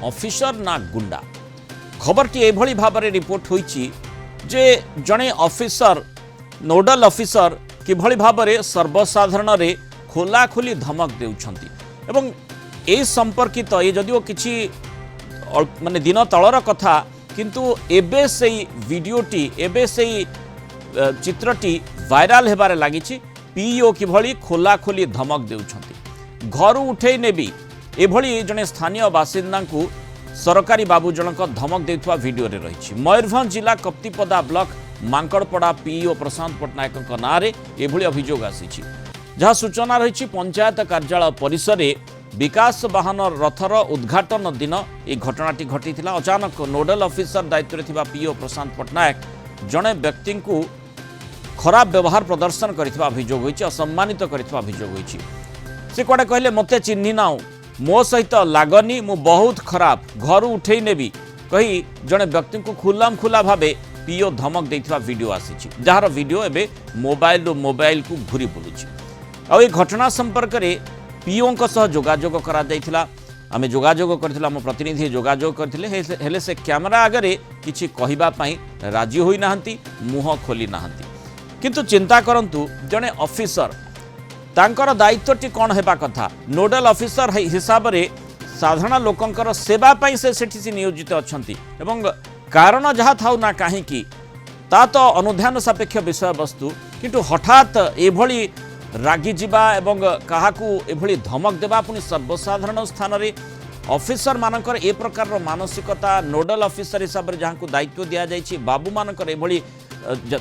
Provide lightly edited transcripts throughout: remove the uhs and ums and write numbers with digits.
Officer ना गुंडा। खबरटी एभली भाबरे रिपोर्ट होईची जे जणे ऑफिसर नोडल ऑफिसर किभली भाबरे सर्वसाधारण रे खोला खोली धमक देउछंती एवं ए संपर्कित ये जदिओ किछि माने दिन तलर कथा किंतु एबे सेई वीडियोटी एबे सेई चित्रटी वायरल हेबारे लागिछि। पीओ किभली खोला खोली धमक देउछंती घर उठेई नेबी एभली जने स्थानीय बासिंदा को सरकारी बाबू जनक धमक देउथवा वीडियो रे रहिछि। मयूरभंज जिला कप्तिपदा ब्लॉक मांकड़पड़ा पीओ प्रशांत पट्टनायक नारे एभली अभियोग आसीछि। जहाँ सूचना रही पंचायत कार्यालय परिसर विकास वाहन रथर उद्घाटन दिन ये घटनाटी घटी। अचानक नोडल ऑफिसर दायित्व थिबा पीओ प्रशांत पट्टनायक जड़े व्यक्ति को खराब व्यवहार प्रदर्शन करथिबा अभियोग होईछि, असम्मानित करथिबा अभियोग होईछि। से कोडे कहले मते चिन्हि नाउ, मो सहित लागनी, मु बहुत खराब, घर उठेई नेबी कही जड़े व्यक्ति को खुलाम खुला भाबे पीओ धमक देथिबा वीडियो आसीछि, जार वीडियो एबे मोबाइल को घूरी बुलुछि। आ घटना संपर्क में पीओ जोगाजोग करा जायथिला। आमे जोगाजोग करथिला, आम प्रतिनिधि जोगाजोग करथिले, हेले से कैमरा आगे किछि कहिबा पई राजी होई नाहंती, मुह खोली नाहंती। किंतु चिंता करंतु जने ऑफिसर तांकर दायित्वटी कौन हेबा कथा, नोडल ऑफिसर हिसाब रे साधारण लोकंकर सेवा पई से सेठी नियोजित अछंती एवं कारण जहाँ थाउ ना कहीं ता तो अनुध्यान सापेक्ष विषय वस्तु, किंतु हठात एभली रागी जीवा एवं काहाकू एभली धमक देबा पुनी सर्वसाधारण स्थान रे ऑफिसर मानकर ए प्रकार मानसिकता, नोडल ऑफिसर हिसाब रे जहाँ को दायित्व दिया जाइछि बाबू मानकर एभली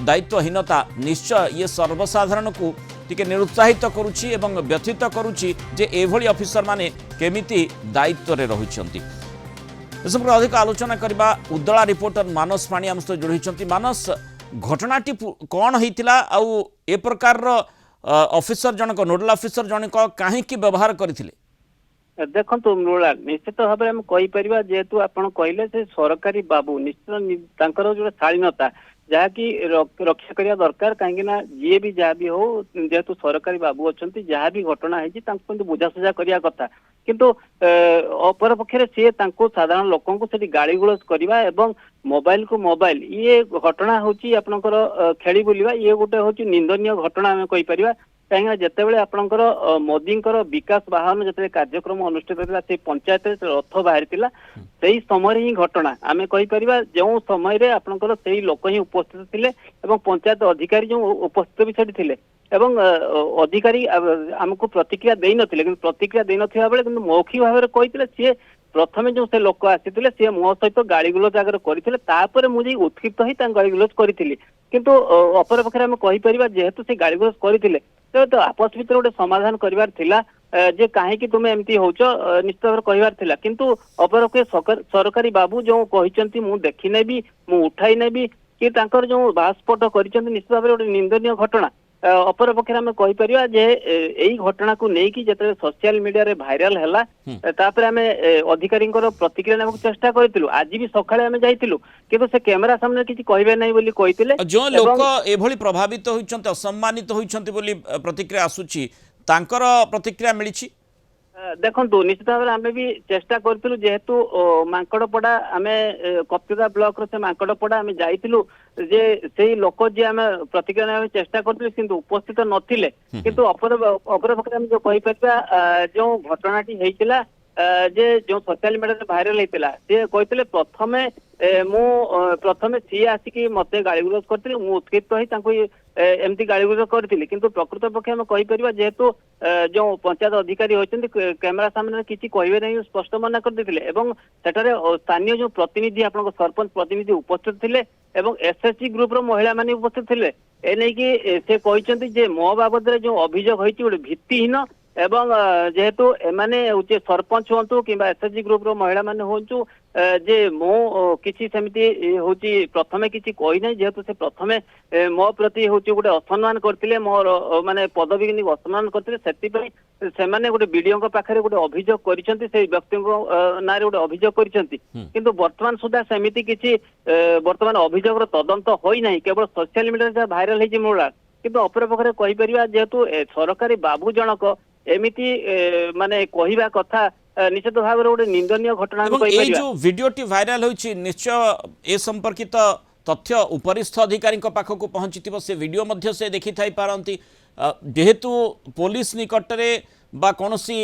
दायित्वहीनता निश्चय ये सर्वसाधारण को टिके निरुत्साहित करुछि एवं व्यथित करुछि जे एभली ऑफिसर माने केमिति दायित्व रे रहुछंती। एसम्पर अधिक आलोचना करबा उद्दला रिपोर्टर मानस पाणी आम सहित जोड़ी। मानस, घटनाटी कौन होइतिला आउ ए प्रकार ऑफिसर जनक नोडल ऑफिसर जनक काहेकि व्यवहार करथिले? देखो मृणाल, निश्चित भाव में कही परिबा जेहेतु आपण कहले से सरकारी बाबू निश्चित तांकर जो शालीनता जहाँकि रक्षा करिया दरकार, कहीं जी भी जहाँ भी हो जेहेतु सरकारी बाबू अच्छा जहाँ भी घटना है बुझासुझा करिया कथा, किंतु अपर पक्षे सी साधारण लोक गाड़ी गुलज करवा एवं मोबाइल को मोबाइल ये घटना हूँ आपंकर खेली बुलवा ये गोटे हूँ निंदनीय घटना आम कहीपर। कहीं जितेबाला आपंकर मोदी विकास वाहन जो कार्यक्रम अनुष्ठित होता से पंचायत रथ बाहरी से समय ही घटना आम कहीपर। जो समय आपंकर से लोक ही उपस्थित थे और पंचायत अधिकारी जो उपस्थित भी सेठी थे एवं अधिकारी आमको प्रतिक्रिया दे नथिले, किंतु प्रतिक्रिया दे नथिबा बेले किंतु मौखिक भाव में कही सी प्रथमे जो से लोक आसी सी मो सहित गाड़ी गुलज आगे करते मुझे उत्क्षिप्त ही गाड़ी गुलज करी, किंतु अपर पक्षे आम कहीपर जेहेतु से गाड़ी गुलज करते तो आपस भर गोटे समाधान करार थिला जे कहीं तुम्हें एमती होच निश्चित भाव कहबार थिला, किंतु अपर सरकारी बाबू जो कहते मु देखी नेबी मु उठाई नेबी कि तांकर जो बास्फोट कर निश्चित भाव गोटे निंदनीय घटना। अपर पक्षे आम कहीपर जे यही घटना को लेकिन जिते सोशल मीडिया रे भाइराल हैला तापर आम अधिकारी प्रतिक्रिया नेबाक चेष्टा करूँ। आज भी सकाळे आम जाइतिलु किंतु से कैमरा सामने किछि कहबे नै बोली कहितिले। जो लोक एभली प्रभावित होइछन्ते असम्मानित होइछन्ते बोली प्रतिक्रिया आसुछि, तांकर प्रतिक्रिया मिलिछि। देखो निश्चित भाव में आम भी चेष्टा करूँ जेहेतु मांकड़पड़ा आम कप्तिपदा ब्लॉक से मांकड़पड़ा आम जाइलु जे से लोक जी आम प्रतिक्रिया चेष्टा करूँ किंतु उपस्थित नथिले, किंतु अपर पक्षे आम जो कहीपर जो घटनाटी होइतिला जे जो सोशल मीडिया भाइराल होता सी कहते प्रथमे सी आसिक मत गाड़ी गुलज करते उत्क्षिप्त ही एमती गाड़ी गुलज करी, किंतु प्रकृत पक्षे आम कहीपर जेहेतु जो पंचायत अधिकारी होती कैमरा सामने किसी कहे नहीं स्पष्ट मना कर देते सेठारे स्थानीय जो प्रतिनिधि आप सरपंच प्रतिनिधि उपस्थित थे एवं एसएचजी ग्रुप रो महिला माने उपस्थित थे एने कि से कहते मो बाबद जो अभियोग होती गोटे भित्तिहीन एवं जेहेतु एमाने होचे सरपंच हूँ कि एसएचजी ग्रुप रो महिला माने हूँ जे मो किसी सेमती होची प्रथमे किसी कही ना जेहेतु से प्रथमे मो प्रति होची गोटे असम्मान करथिले मोर माने पदवी कि असम्मान करथिले सेति से माने गोटे वीडियो पाखरे गोटे अभियोग करिसेंती से व्यक्ति नारे गोटे अभियोग करिसेंती, किंतु वर्तमान सुधा सेमिति किसी वर्तमान अभियोग तदंत होई नाही, केवल सोशल मीडिया भाइराल होई मुला। किंतु अपर पक्षे कही परिबा जेहेतु सरकारी बाबू जनक एमिति माने कहिबा कथा ନିଶ୍ଚିତ ଭାବରେ ଗୋଟେ ନିନ୍ଦନୀୟ ଘଟଣା ଆମେ এবং এই କହିପାରିବା। যে ভিডিওটি ভাইরাল হয়েছে নিশ্চয় এ সম্পর্কিত তথ্য উপরিস্থ অধিকারী পাখক পৌঁছিথিব সে ভিডিও মধ্য সে দেখি থাই পারନ୍ତି যেহেতু পুলিশ নিকটরে বা কোনসি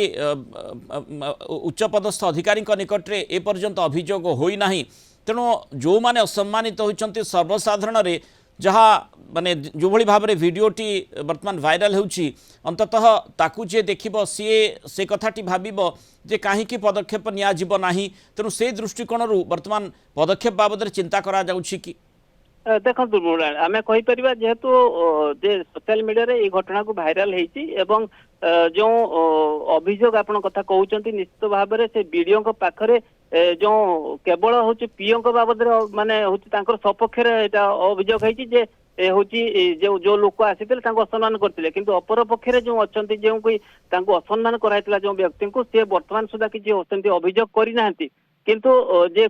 উচ্চপদস্থ অধিকারী নিকটরে এ পর্যন্ত অভিযোগ হই না তেণু যে অসম্মানিত হয়েছেন সর্বসাধারণরে যাহা মানে যেভাবে ভাবে ভিডিওটি বর্তমান ভাইরাল হচ্ছে অন্ততঃ তাকু যে দেখব সি সে কথাটি ভাবিব যে কাহিকি পদক্ষেপ নিয়াযিব ନାହିଁ তেণু সেই দৃষ্টিকোণରୁ বর্তমান পদক্ষেপ বাবদରେ চিন্তা করা যাଉଛି কি? ଦେଖନ୍ତୁ ଆମେ କହିପାରିବା ଯେହେତୁ ଯେ ସୋସିଆଲ ମିଡିଆରେ ଏଇ ଘଟଣାକୁ ଭାଇରାଲ ହେଇଛି ଏବଂ ଯେଉଁ ଅଭିଯୋଗ ଆପଣ କଥା କହୁଛନ୍ତି ନିଶ୍ଚିତ ଭାବରେ ସେ ବିଡିଓଙ୍କ ପାଖରେ ଯେଉଁ କେବଳ ହଉଛି ପିଓଙ୍କ ବାବଦରେ ମାନେ ହଉଛି ତାଙ୍କର ସପକ୍ଷରେ ଏଇଟା ଅଭିଯୋଗ ହେଇଛି ଯେ ହଉଛି ଯୋଉ ଲୋକ ଆସିଥିଲେ ତାଙ୍କୁ ଅସମ୍ମାନ କରିଥିଲେ କିନ୍ତୁ ଅପର ପକ୍ଷରେ ଯେଉଁ ଅଛନ୍ତି ଯେଉଁ ତାଙ୍କୁ ଅସମ୍ମାନ କରାଯାଇଥିଲା ଯେଉଁ ବ୍ୟକ୍ତିଙ୍କୁ ସେ ବର୍ତ୍ତମାନ ସୁଦ୍ଧା କିଛି ସେମିତି ଅଭିଯୋଗ କରିନାହାନ୍ତି କିନ୍ତୁ ଯେ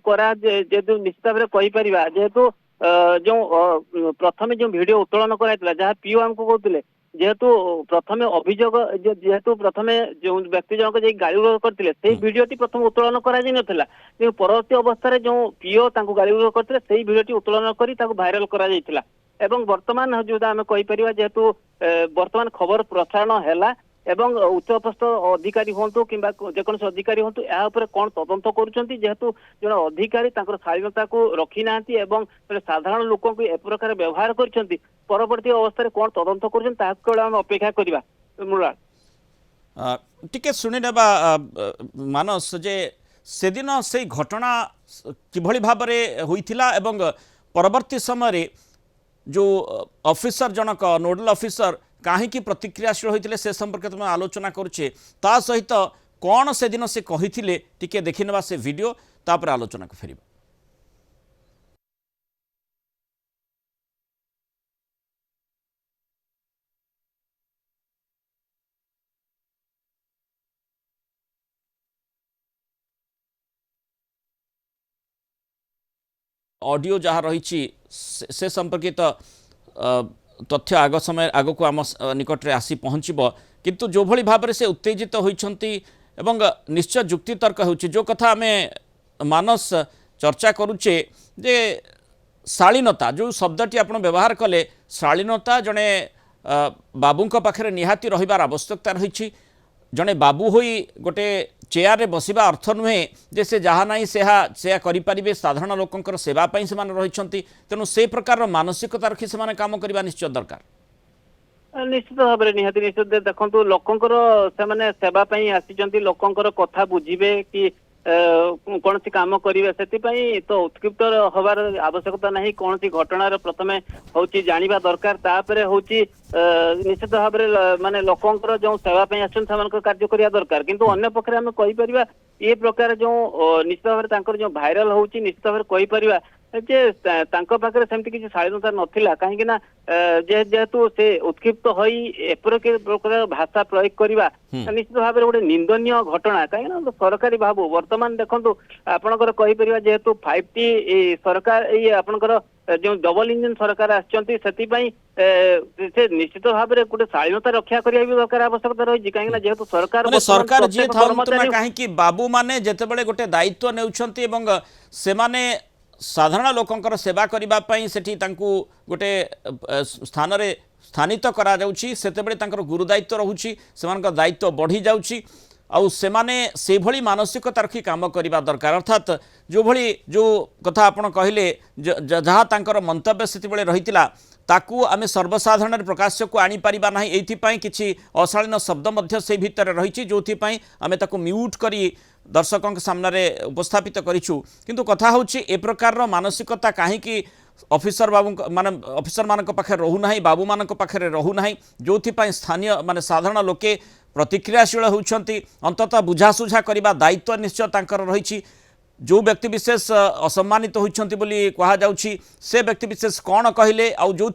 ଯେହେତୁ ନିଶ୍ଚିତ ଭାବରେ କହିପାରିବା ଯେହେତୁ ଯେଉଁ ପ୍ରଥମେ ଯେଉଁ ଭିଡିଓ ଉତ୍ତୋଳନ କରାଯାଇଥିଲା ଯାହା ପିଓ ଆମକୁ କହୁଥିଲେ ଯେହେତୁ ପ୍ରଥମେ ଅଭିଯୋଗ ଯେହେତୁ ପ୍ରଥମେ ଯେଉଁ ବ୍ୟକ୍ତି ଜଣକ ଯାଇ ଗାଳିଗୁଲଜ କରିଥିଲେ ସେଇ ଭିଡିଓଟି ପ୍ରଥମେ ଉତ୍ତୋଳନ କରାଯାଇ ନଥିଲା କିନ୍ତୁ ପରବର୍ତ୍ତୀ ଅବସ୍ଥାରେ ଯେଉଁ ପିଓ ତାଙ୍କୁ ଗାଳିଗୁଲଜ କରିଥିଲେ ସେଇ ଭିଡିଓଟି ଉତ୍ତୋଳନ କରି ତାକୁ ଭାଇରାଲ କରାଯାଇଥିଲା ଏବଂ ବର୍ତ୍ତମାନ ଯୋଉଟା ଆମେ କହିପାରିବା ଯେହେତୁ ବର୍ତ୍ତମାନ ଖବର ପ୍ରସାରଣ ହେଲା ଏବଂ ଉଚ୍ଚପଦସ୍ଥ ଅଧିକାରୀ ହୁଅନ୍ତୁ କିମ୍ବା ଯେକୌଣସି ଅଧିକାରୀ ହୁଅନ୍ତୁ ଏହା ଉପରେ କ'ଣ ତଦନ୍ତ କରୁଛନ୍ତି ଯେହେତୁ ଜଣେ ଅଧିକାରୀ ତାଙ୍କର ଶାଳୀନତାକୁ ରଖି ନାହାନ୍ତି ଏବଂ ସାଧାରଣ ଲୋକଙ୍କୁ ଏ ପ୍ରକାର ବ୍ୟବହାର କରିଛନ୍ତି ପରବର୍ତ୍ତୀ ଅବସ୍ଥାରେ କ'ଣ ତଦନ୍ତ କରୁଛନ୍ତି ତାହାକୁ କେବଳ ଆମେ ଅପେକ୍ଷା କରିବା। ମୃଣାଳ ଟିକେ ଶୁଣିନେବା ମାନସ ଯେ ସେଦିନ ସେଇ ଘଟଣା କିଭଳି ଭାବରେ ହୋଇଥିଲା ଏବଂ ପରବର୍ତ୍ତୀ ସମୟରେ जो ऑफिसर जनक नोडल ऑफिसर कहीं प्रतिक्रियाशील होते से संपर्क में आलोचना करुचे ता सहित कौन से दिन से कही टिके देखी नेबा से वीडियो तापर आलोचना को फेरिबा। ऑडियो जहाँ रही से संपर्कित तथ्य आग समय आग को आम निकट में आसी पहुँचब किंतु जो भली भाव से उत्तेजित होती एवं निश्चय जुक्तितर्क हो जो कथा आम मानस चर्चा करुचे जे शालीनता जो शब्दटी आप व्यवहार कले शालीनता जड़े बाबू पाखे निहाती रहिबार आवश्यकता रही जड़े बाबू होई गोटे चेयर रे बसिबा अर्थ नुहे जे से जहाँ ना से करें साधारण लोकंर सेवाई से रही तेणु से प्रकार मानसिकता रखी से काम करने निश्चय दरकार। निश्चित भाव में निहाती निश्चित देखो लोकंर से सेवा आसी लोकंर कथा बुझे कि कौन सी काम करेंगे से तो उत्क्षिप्त हबार आवश्यकता नहीं कौन सी घटनार प्रथमे हूँ जाना दरकार तापर हूँ निश्चित भाव में माने लोकंर जो सेवाई आसन कार्य करिया दरकार किंतु अन्य पक्षरे आम कहीपर ये प्रकार जो निश्चित भाव में जो भाइराल हूँ निश्चित भाव में जे पाखे सेमती किसी शालीनता नथिला कहीं जेहेतु से उत्क्षिप्त होई प्रकार भाषा प्रयोग करवा निश्चित भाव में गोटे निंदनीय घटना कहीं सरकारी बाबू वर्तमान देखो आपणकर कहीपर जेहेतु 5T सरकार ये आपणकर जो डबल इंजिन सरकार आछंती से निश्चित भाव में गोटे शालीनता रक्षा करने भी दरकार आवश्यकता रही कहीं जेहेतु सरकार सरकार जी कहीं बाबू माने जेतेबेले गोटे दायित्व नेउछंती एवं सेमाने साधारण लोकंकर सेवा करने से गोटे स्थान रे स्थानित करा जाउछि सेतेबेले तांकर गुरुदायित्व रहुछि सेमानकर दायित्व बढ़ी जाउछि आउ सेमाने से भली मानसिकता रखी काम करबा दरकार अर्थात जो भली जो कथा आपण कहले जहाँ तांकर मंतव्य सेति बेले रहितिला ताकू आमे सर्वसाधारण प्रकाश को आनी परिबा नाही एथिपाई किछि अशालीन शब्द मध्य से भितर रहिछि जोथिपाई आमे ताकू म्यूट करी दर्शकों के सामने उपस्थापित करिछु किंतु कथा होछि ए प्रकार मानसिकता कहीं ऑफिसर बाबू माने ऑफिसर मान पाखे रहू ना बाबू मान पाखे रहू ना जो स्थानीय माने साधारण लोके प्रतिक्रियाशील होती अंततः बुझासुझा करने दायित्व निश्चय तांकर रही जो व्यक्ति विशेष असम्मानित होती बोली कहा जाउछि से व्यक्ति विशेष कौन कहले आउ जो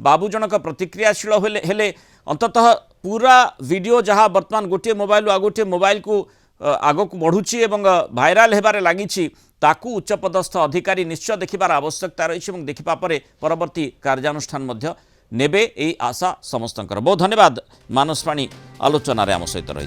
बाबू जनक प्रतिक्रियाशील हेले अंततः पूरा वीडियो जहाँ बर्तमान गोटे मोबाइल आ गोटे मोबाइल को आग को बढ़ुची एवं भाइराल हेबारे लागिछि ताकू उच्चपदस्थ अधिकारी निश्चय देखिबार आवश्यकता रही देखा परवर्ती कार्यानुष्ठान मध्य नेबे एई आशा समस्तंकर। बहुत धन्यवाद मानस पाणी आलोचन आम सहित रही।